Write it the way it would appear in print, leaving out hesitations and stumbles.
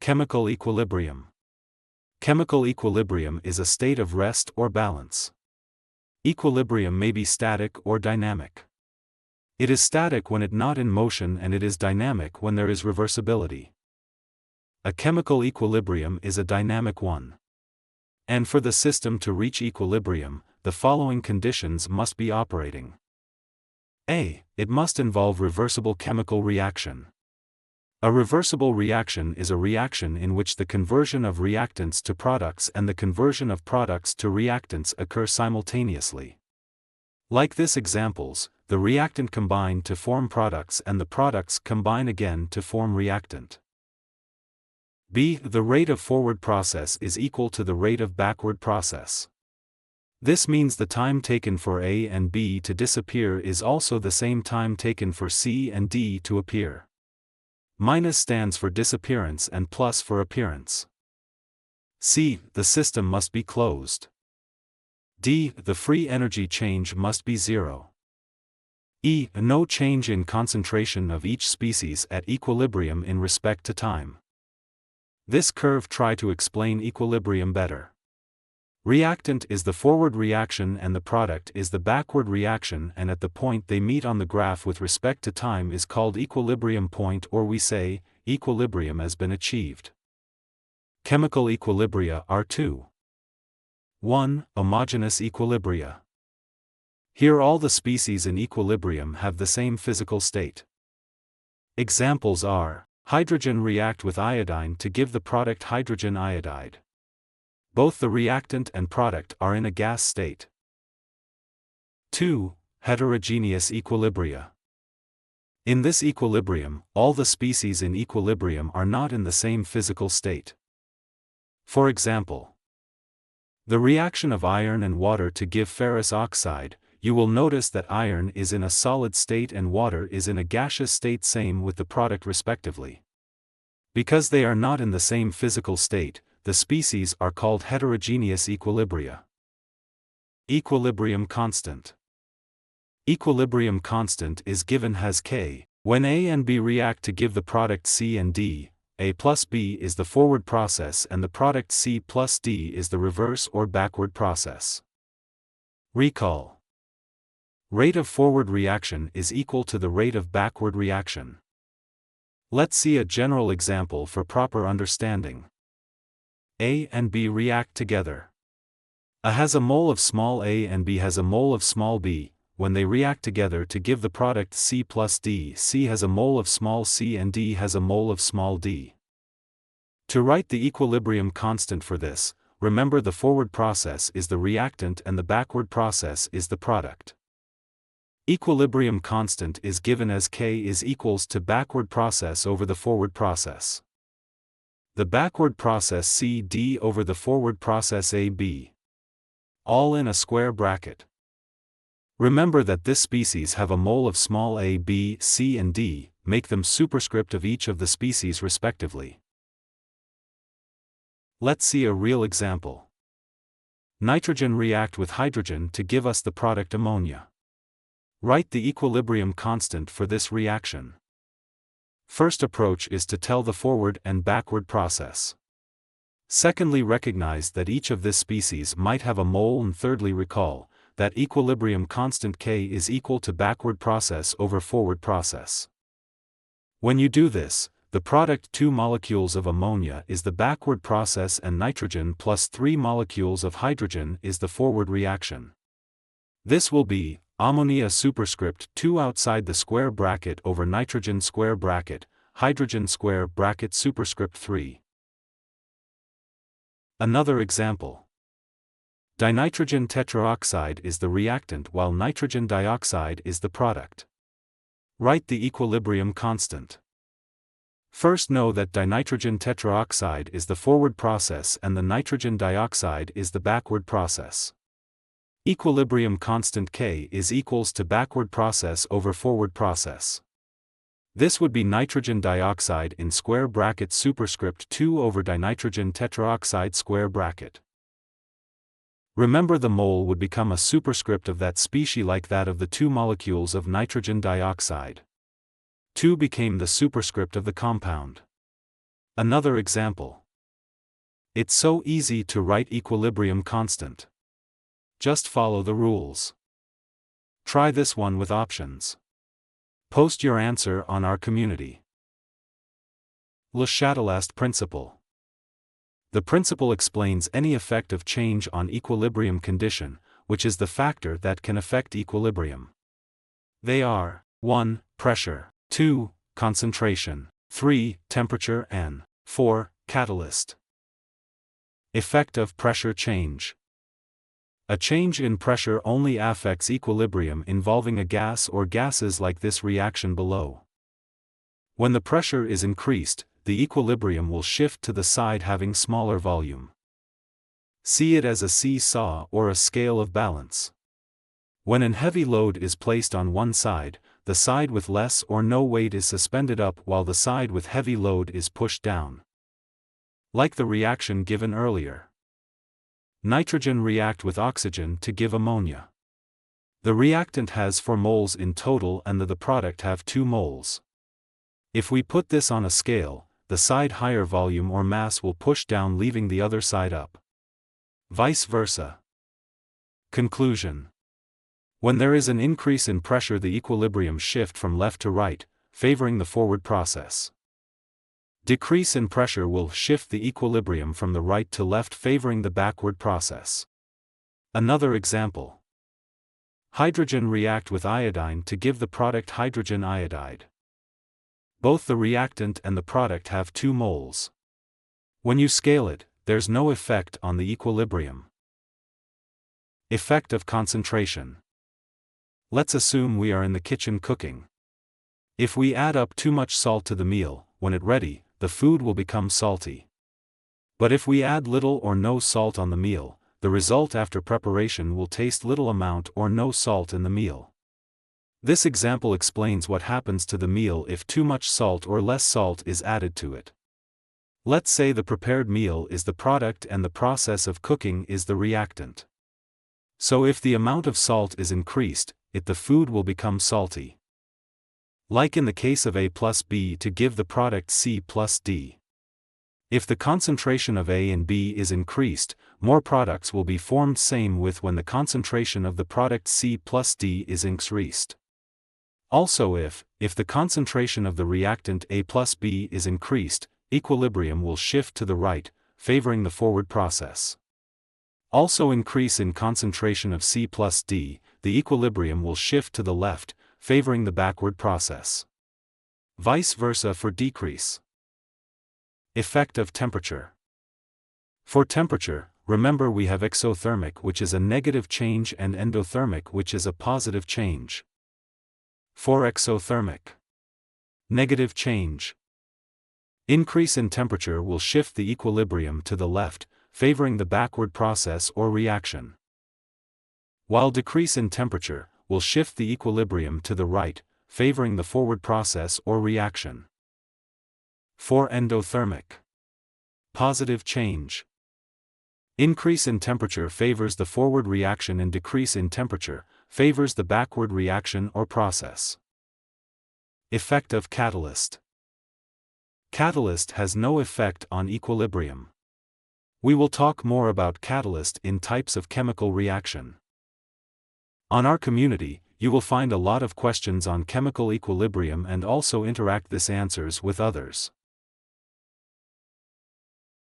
Chemical equilibrium. Chemical equilibrium is a state of rest or balance. Equilibrium may be static or dynamic. It is static when it not in motion, and it is dynamic when there is reversibility. A chemical equilibrium is a dynamic one. And for the system to reach equilibrium, the following conditions must be operating. A. It must involve reversible chemical reaction. A reversible reaction is a reaction in which the conversion of reactants to products and the conversion of products to reactants occur simultaneously. Like this examples, the reactant combine to form products and the products combine again to form reactant. B. The rate of forward process is equal to the rate of backward process. This means the time taken for A and B to disappear is also the same time taken for C and D to appear. Minus stands for disappearance and plus for appearance. C. The system must be closed. D. The free energy change must be zero. E. No change in concentration of each species at equilibrium in respect to time. This curve try to explain equilibrium better. Reactant is the forward reaction and the product is the backward reaction, and at the point they meet on the graph with respect to time is called equilibrium point, or we say, equilibrium has been achieved. Chemical equilibria are two. 1. Homogeneous equilibria. Here all the species in equilibrium have the same physical state. Examples are, hydrogen react with iodine to give the product hydrogen iodide. Both the reactant and product are in a gas state. 2. Heterogeneous equilibria. In this equilibrium, all the species in equilibrium are not in the same physical state. For example, the reaction of iron and water to give ferrous oxide, you will notice that iron is in a solid state and water is in a gaseous state, same with the product respectively. Because they are not in the same physical state, the species are called heterogeneous equilibria. Equilibrium constant. Equilibrium constant is given as K. When A and B react to give the product C and D, A plus B is the forward process and the product C plus D is the reverse or backward process. Recall. Rate of forward reaction is equal to the rate of backward reaction. Let's see a general example for proper understanding. A and B react together. A has a mole of small a and B has a mole of small b. When they react together to give the product C plus D, C has a mole of small c and D has a mole of small d. To write the equilibrium constant for this, remember the forward process is the reactant and the backward process is the product. Equilibrium constant is given as K is equals to backward process over the forward process. The backward process CD over the forward process AB. All in a square bracket. Remember that this species have a mole of small a, b, c and d, make them superscript of each of the species respectively. Let's see a real example. Nitrogen react with hydrogen to give us the product ammonia. Write the equilibrium constant for this reaction. First approach is to tell the forward and backward process. Secondly, recognize that each of this species might have a mole, and thirdly, recall that equilibrium constant K is equal to backward process over forward process. When you do this, the product 2 molecules of ammonia is the backward process and nitrogen plus 3 molecules of hydrogen is the forward reaction. This will be ammonia superscript 2 outside the square bracket over nitrogen square bracket, hydrogen square bracket superscript 3. Another example. Dinitrogen tetraoxide is the reactant while nitrogen dioxide is the product. Write the equilibrium constant. First, know that dinitrogen tetraoxide is the forward process and the nitrogen dioxide is the backward process. Equilibrium constant K is equals to backward process over forward process. This would be nitrogen dioxide in square bracket superscript 2 over dinitrogen tetraoxide square bracket. Remember, the mole would become a superscript of that species like that of the 2 molecules of nitrogen dioxide. 2 became the superscript of the compound. Another example. It's so easy to write equilibrium constant. Just follow the rules. Try this one with options. Post your answer on our community. Le Chatelast principle. The principle explains any effect of change on equilibrium condition, which is the factor that can affect equilibrium. They are 1. Pressure, 2. Concentration, 3. Temperature, and 4. Catalyst. Effect of pressure change. A change in pressure only affects equilibrium involving a gas or gases like this reaction below. When the pressure is increased, the equilibrium will shift to the side having smaller volume. See it as a seesaw or a scale of balance. When an heavy load is placed on one side, the side with less or no weight is suspended up while the side with heavy load is pushed down. Like the reaction given earlier. Nitrogen react with oxygen to give ammonia. The reactant has 4 moles in total and the product have 2 moles. If we put this on a scale, the side higher volume or mass will push down leaving the other side up. Vice versa. Conclusion. When there is an increase in pressure, the equilibrium shift from left to right, favoring the forward process. Decrease in pressure will shift the equilibrium from the right to left, favoring the backward process. Another example. Hydrogen react with iodine to give the product hydrogen iodide. Both the reactant and the product have 2 moles. When you scale it, there's no effect on the equilibrium. Effect of concentration. Let's assume we are in the kitchen cooking. If we add up too much salt to the meal, when it's ready, the food will become salty. But if we add little or no salt on the meal, the result after preparation will taste little amount or no salt in the meal. This example explains what happens to the meal if too much salt or less salt is added to it. Let's say the prepared meal is the product and the process of cooking is the reactant. So if the amount of salt is increased, the food will become salty. Like in the case of A plus B to give the product C plus D. If the concentration of A and B is increased, more products will be formed, same with when the concentration of the product C plus D is increased. Also if the concentration of the reactant A plus B is increased, equilibrium will shift to the right, favoring the forward process. Also increase in concentration of C plus D, the equilibrium will shift to the left, favoring the backward process. Vice versa for decrease. Effect of temperature. For temperature, remember we have exothermic, which is a negative change, and endothermic, which is a positive change. For exothermic, negative change. Increase in temperature will shift the equilibrium to the left, favoring the backward process or reaction. While decrease in temperature will shift the equilibrium to the right, favoring the forward process or reaction. For endothermic, positive change. Increase in temperature favors the forward reaction and decrease in temperature favors the backward reaction or process. Effect of catalyst. Catalyst has no effect on equilibrium. We will talk more about catalyst in types of chemical reaction. On our community, you will find a lot of questions on chemical equilibrium and also interact this answers with others.